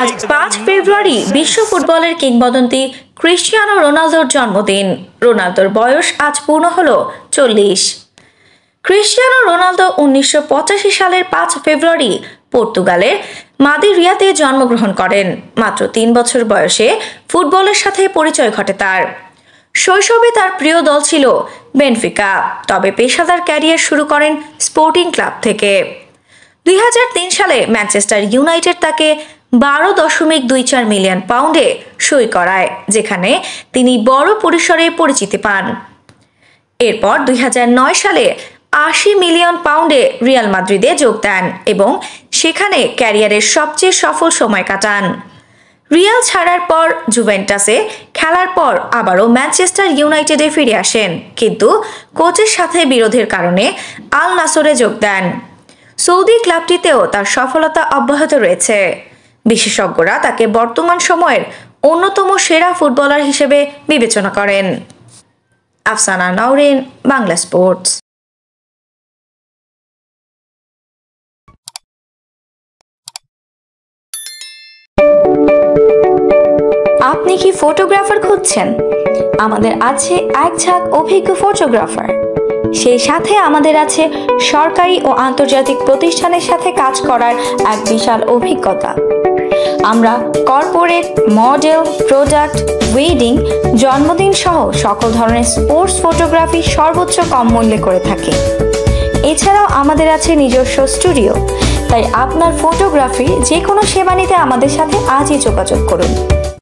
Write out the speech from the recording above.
আজ 5 ফেব্রুয়ারি বিশ্ব ফুটবলের কিংবদন্তি ক্রিস্টিয়ানো রোনালদোর জন্মদিন। রোনালদোর বয়স আজ পূর্ণ হলো 40। ক্রিস্টিয়ানো রোনালদো 1985 সালের 5 ফেব্রুয়ারি পর্তুগালের মাদিরিয়াতে জন্মগ্রহণ করেন। মাত্র 3 বছর বয়সে ফুটবলের সাথে পরিচয় ঘটে তার। শৈশবে তার প্রিয় দল ছিল বেনফিকা, তবে পেশাদার ক্যারিয়ার শুরু করেন স্পোর্টিং ক্লাব থেকে। 2003 সালে ম্যানচেস্টার ইউনাইটেড তাকে 12.24 মিলিয়ন পাউন্ডে সই করায়, যেখানে তিনি বড় পরিসরে পরিচিতি পান। এরপর 2009 সালে 80 মিলিয়ন পাউন্ডে রিয়াল মাদ্রিদে যোগ দেন এবং সেখানে ক্যারিয়ারের সবচেয়ে সফল সময় কাটান। রিয়াল ছাড়ার পর জুভেন্টাসে খেলার পর আবারও ম্যানচেস্টার ইউনাইটেডে ফিরে আসেন, কিন্তু কোচের সাথে বিরোধের কারণে আল নাসরে যোগ দেন। সৌদি ক্লাবটিতেও তার সফলতা অব্যাহত রয়েছে। বিশেষজ্ঞরা তাকে বর্তমান সময়ের অন্যতম সেরা ফুটবলার হিসেবে বিবেচনা করেন। আফসানা নওরিন, বাংলা স্পোর্টস। আপনি কি ফটোগ্রাফার খুঁজছেন? আমাদের আছে এক ঝাঁক অভিজ্ঞ ফটোগ্রাফার। সেই সাথে আমাদের আছে সরকারি ও আন্তর্জাতিক প্রতিষ্ঠানের সাথে কাজ করার এক বিশাল অভিজ্ঞতা। আমরা কর্পোরেট, মডেল, প্রোডাক্ট, ওয়েডিং, জন্মদিন সহ সকল ধরনের স্পোর্টস ফটোগ্রাফি সর্বোচ্চ কম মূল্যে করে থাকি। এছাড়াও আমাদের আছে নিজস্ব স্টুডিও। তাই আপনার ফটোগ্রাফির যে কোনো সেবা নিতে আমাদের সাথে আজই যোগাযোগ করুন।